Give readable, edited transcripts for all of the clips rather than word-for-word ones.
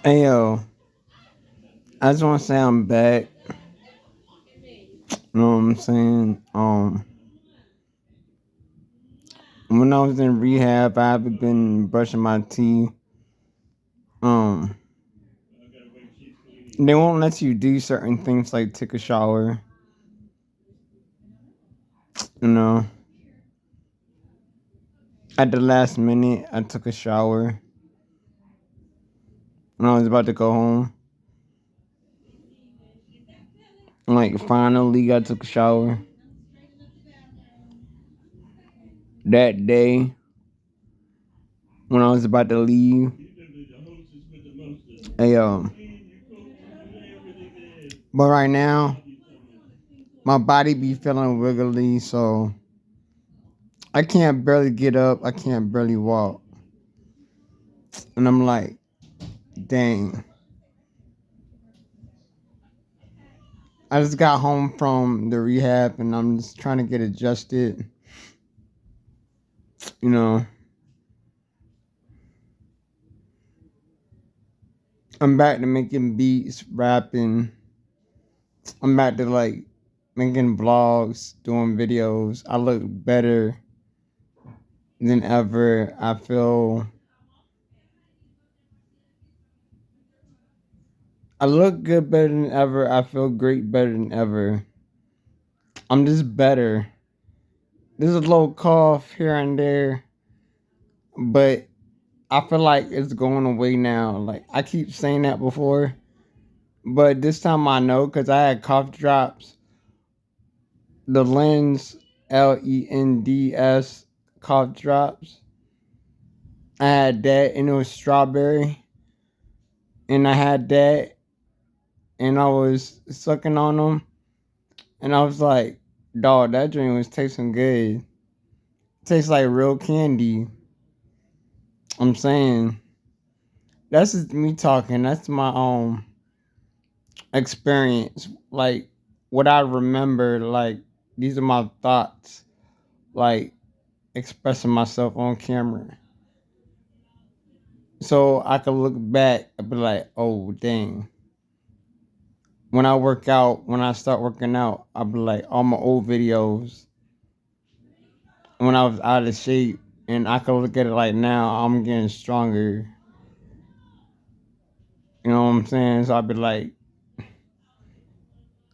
Hey yo, I just want to say I'm back. You know what I'm saying? When I was in rehab, I haven't been brushing my teeth. Um, they won't let you do certain things like take a shower. You know, at the last minute, I took a shower when I was about to go home. Like finally, I took a shower that day when I was about to leave. Hey yo, but right now my body be feeling wiggly, so I can't barely get up. I can't barely walk. And I'm like, dang. I just got home from the rehab and I'm just trying to get adjusted. You know, I'm back to making beats, rapping. I'm back to like making vlogs, doing videos. I look better than ever. I look good better than ever. I feel great better than ever. I'm just better. There's a little cough here and there, but I feel like it's going away now. Like I keep saying that before, but this time I know because I had cough drops. The Lens LENDS cough drops. I had that and it was strawberry, and I had that and I was sucking on them, and I was like, "Dog, that drink was tasting good. Tastes like real candy." I'm saying that's just me talking. That's my experience, like what I remember, like these are my thoughts, like expressing myself on camera. So I could look back and be like, oh dang. When I start working out, I'll be like all my old videos when I was out of shape, and I could look at it like now I'm getting stronger. You know what I'm saying? So I'll be like,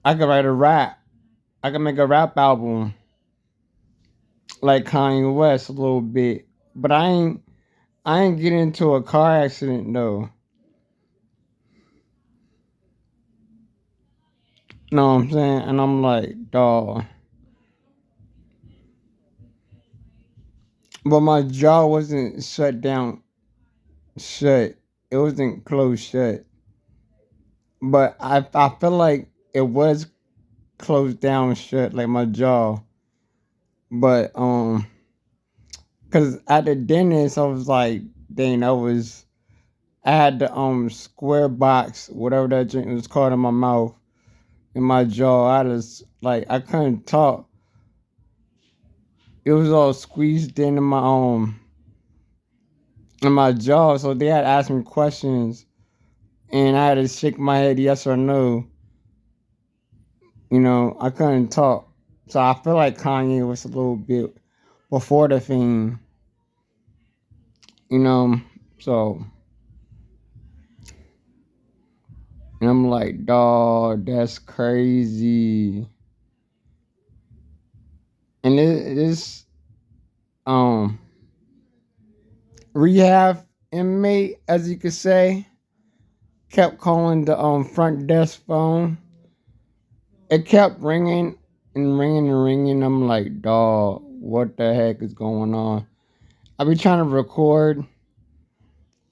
I could write a rap. I could make a rap album like Kanye West a little bit. But I ain't get into a car accident though. Know what I'm saying? And I'm like, dawg. But my jaw wasn't shut. It wasn't closed shut. But I feel like it was closed down shut, like my jaw. But cause at the dentist I was like, dang, I had the square box, whatever that drink was called in my mouth, in my jaw. I couldn't talk. It was all squeezed into my in my jaw. So they had asked me questions, and I had to shake my head yes or no. You know, I couldn't talk. So I feel like Kanye was a little bit before the fame. You know, so and I'm like, dog, that's crazy. And this um rehab inmate, as you could say, kept calling the front desk phone. It kept ringing and ringing and ringing. I'm like, dog, what the heck is going on? I be trying to record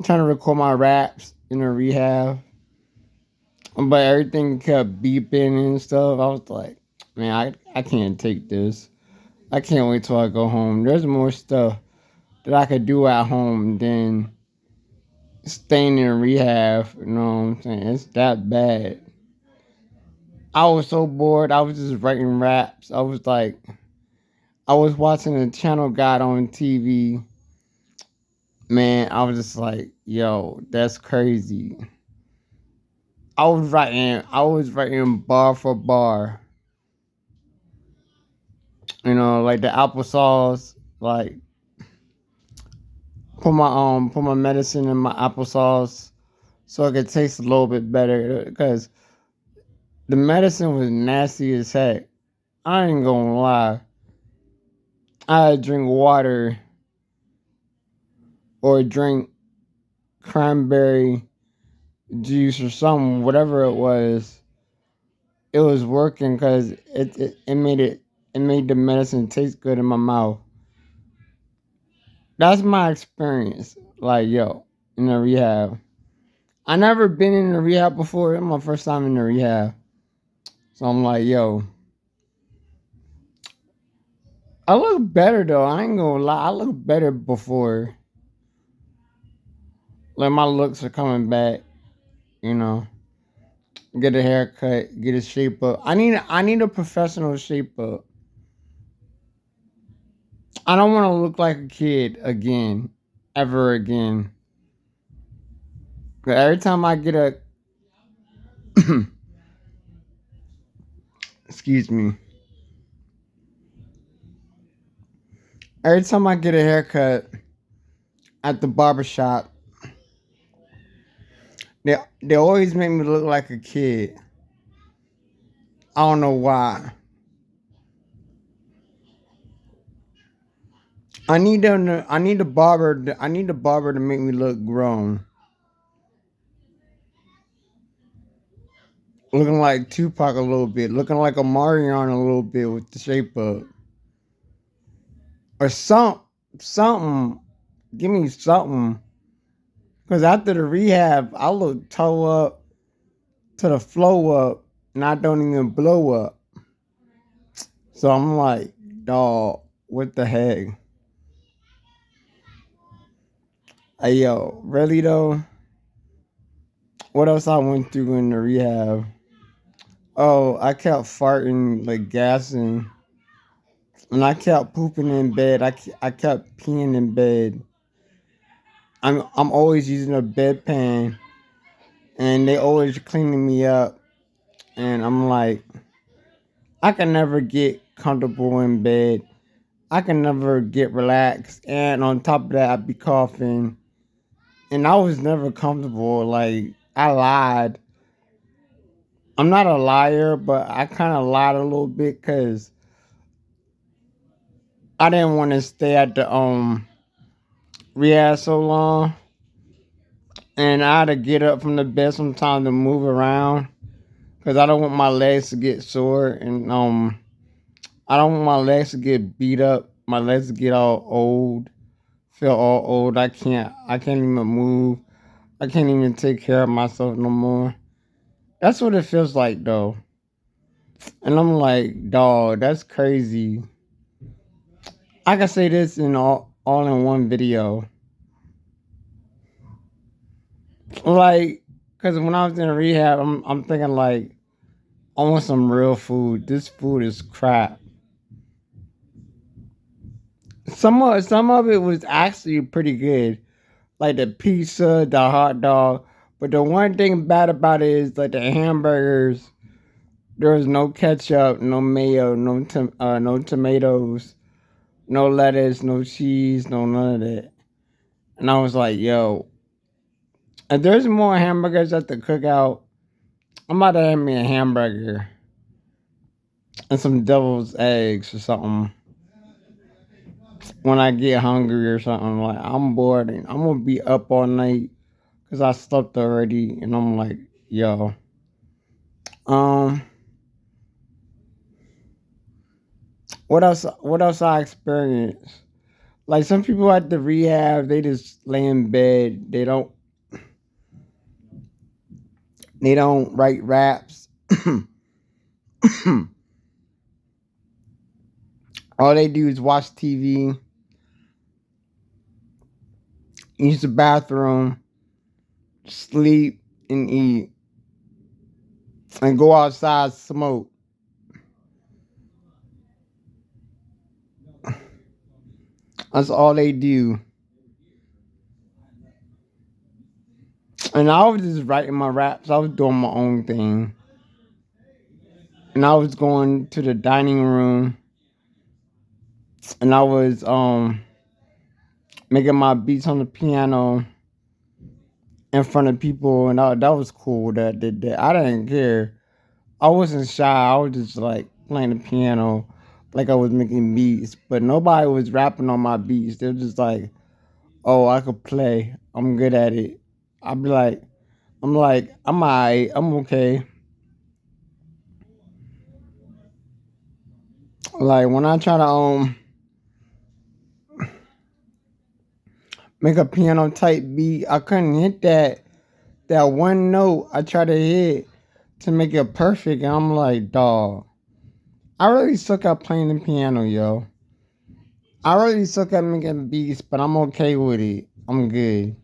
my raps in the rehab, but everything kept beeping and stuff. I was like, man, I can't take this. I can't wait till I go home. There's more stuff that I could do at home than staying in rehab. You know what I'm saying? It's that bad. I was so bored. I was just writing raps. I was watching a channel guide on TV. Man, I was just like, yo, that's crazy. I was writing bar for bar. Like the applesauce, like put my medicine in my applesauce so it could taste a little bit better because the medicine was nasty as heck. I ain't gonna lie. I had to drink water or drink cranberry juice or something, whatever it was. It was working because it made the medicine taste good in my mouth. That's my experience. Like yo, in the rehab. I never been in the rehab before. It's my first time in the rehab. So I'm like, yo, I look better though. I ain't gonna lie. I look better before. Like my looks are coming back. You know, get a haircut, get a shape up. I need a professional shape up. I don't want to look like a kid again, ever again. 'Cause every time I get a, excuse me, every time I get a haircut at the barber shop, they always make me look like a kid. I don't know why. I need the barber to make me look grown, looking like Tupac a little bit, looking like a Marion a little bit with the shape up, or something. Give me something, cause after the rehab, I look toe up to the flow up, and I don't even blow up. So I'm like, dog, what the heck? Hey yo, really though? What else I went through in the rehab? Oh, I kept farting, like gassing, and I kept pooping in bed. I kept peeing in bed. I'm always using a bedpan, and they always cleaning me up. And I'm like, I can never get comfortable in bed. I can never get relaxed. And on top of that, I be coughing, and I was never comfortable. Like I lied. I'm not a liar, but I kind of lied a little bit because I didn't want to stay at the rehab so long, and I had to get up from the bed sometimes to move around because I don't want my legs to get sore, and I don't want my legs to get beat up. My legs to get all old, feel all old. I can't even move. I can't even take care of myself no more. That's what it feels like though, and I'm like, dog, that's crazy. I can say this in all in one video, like, cause when I was in rehab, I'm thinking like, I want some real food. This food is crap. Some of it was actually pretty good, like the pizza, the hot dog. But the one thing bad about it is like the hamburgers. There was no ketchup, no mayo, no tomatoes, no lettuce, no cheese, no none of that. And I was like, yo, if there's more hamburgers at the cookout, I'm about to have me a hamburger and some devil's eggs or something when I get hungry or something. Like I'm bored and I'm gonna be up all night because I slept already, and I'm like, yo, um, what else? What else I experienced? Like some people at the rehab, they just lay in bed. They don't write raps. All they do is watch TV, use the bathroom, sleep, and eat, and go outside smoke. That's all they do. And I was just writing my raps. I was doing my own thing. And I was going to the dining room and I was making my beats on the piano in front of people, and that was cool that I did that. I didn't care. I wasn't shy. I was just like playing the piano like I was making beats, but nobody was rapping on my beats. They were just like, "Oh, I could play. I'm good at it." I'd be like, I'm alright. I'm okay. Like when I try to make a piano type beat, I couldn't hit that one note I try to hit to make it perfect, and I'm like, dog, I really suck at playing the piano, yo. I really suck at making beats, but I'm okay with it. I'm good.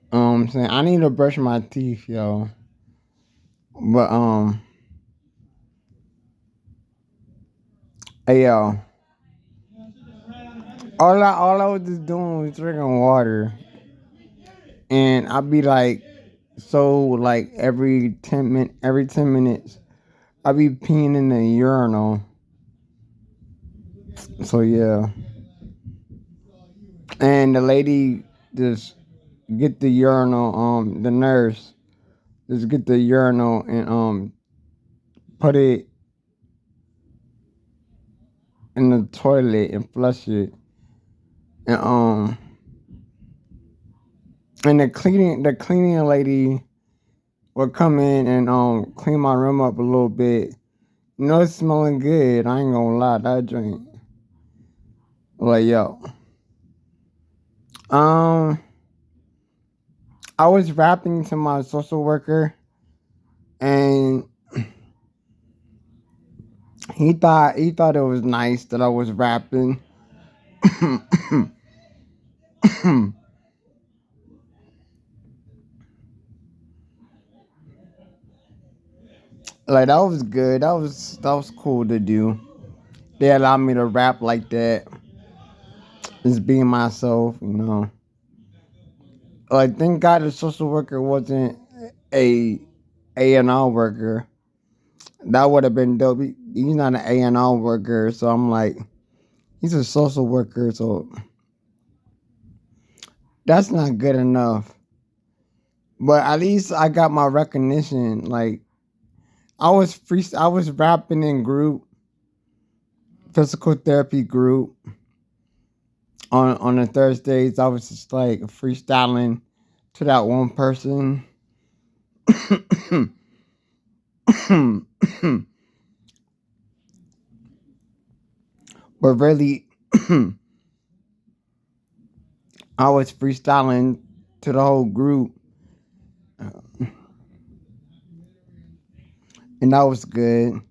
I'm saying I need to brush my teeth, yo. But hey, yo, all I was just doing was drinking water, and I'd be like, so like every 10 minutes, I'd be peeing in the urinal. So yeah, and the lady just get the urinal. The nurse just get the urinal and put it in the toilet and flush it. And the cleaning lady would come in and clean my room up a little bit. You know, it's smelling good. I ain't gonna lie, that drink. Like yo, um, I was rapping to my social worker, and he thought it was nice that I was rapping. Like that was good. That was cool to do. They allowed me to rap like that, just being myself. Like thank God the social worker wasn't a A&R worker. That would have been dope. He's not an A&R worker, so I'm like, he's a social worker, so that's not good enough. But at least I got my recognition. Like I was rapping in group, physical therapy group on the Thursdays. I was just like freestyling to that one person. But really, I was freestyling to the whole group, and that was good.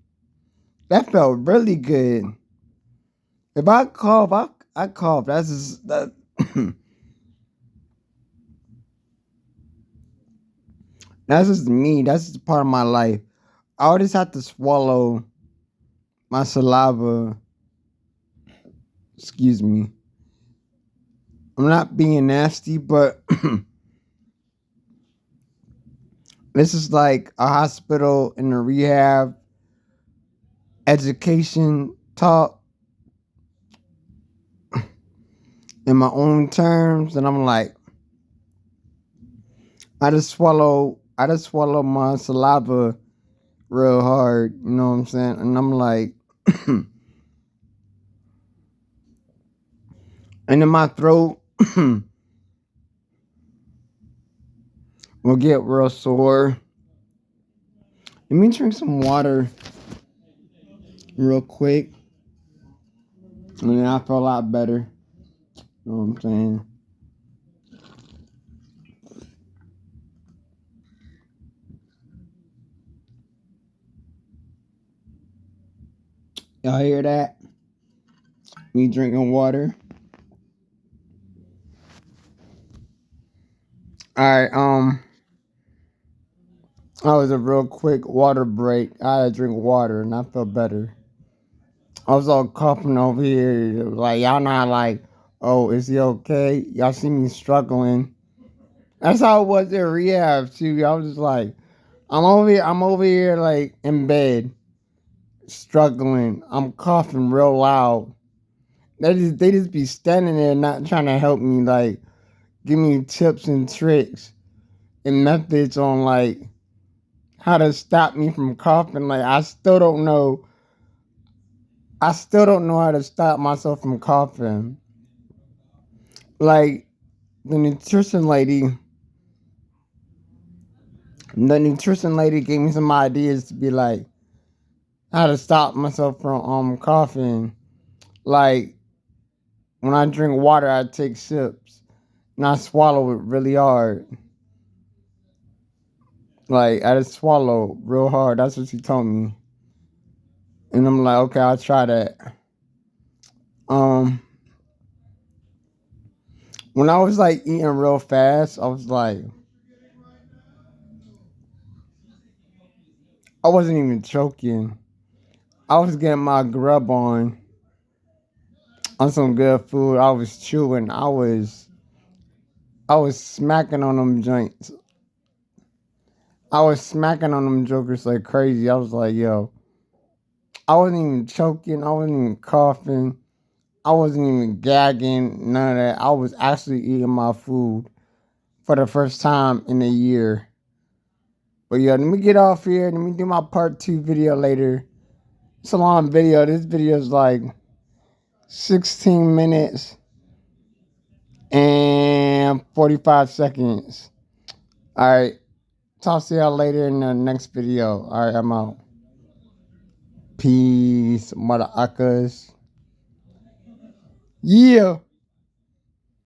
That felt really good. If I cough, I cough. That's just that. That's just me. That's just part of my life. I always have to swallow my saliva. Excuse me. I'm not being nasty, but this is like a hospital and a rehab education talk in my own terms, and I'm like, I just swallow my saliva real hard, you know what I'm saying? And I'm like, and in my throat will get real sore. Let me drink some water real quick, and then I feel a lot better. You know what I'm saying? Y'all hear that? Me drinking water. Alright, that was a real quick water break. I had to drink water and I felt better. I was all coughing over here. Like, y'all not like, oh, is he okay? Y'all see me struggling. That's how it was in rehab too. I was just like, I'm over here like in bed, struggling. I'm coughing real loud. They just be standing there not trying to help me, like give me tips and tricks and methods on like how to stop me from coughing. Like I still don't know how to stop myself from coughing. Like the nutrition lady, the nutrition lady gave me some ideas to be like how to stop myself from coughing. Like when I drink water, I take sips and I swallow it really hard. Like I just swallow real hard. That's what she told me, and I'm like, okay, I'll try that. Um, when I was like eating real fast, I was like, I wasn't even choking. I was getting my grub on some good food. I was chewing. I was smacking on them joints. I was smacking on them jokers like crazy. I was like, yo, I wasn't even choking. I wasn't even coughing. I wasn't even gagging. None of that. I was actually eating my food for the first time in a year. But yeah, let me get off here. Let me do my part 2 video later. It's a long video. This video is like 16 minutes and 45 seconds. All right. Talk to y'all later in the next video. All right, I'm out. Peace, mother uckers. Yeah.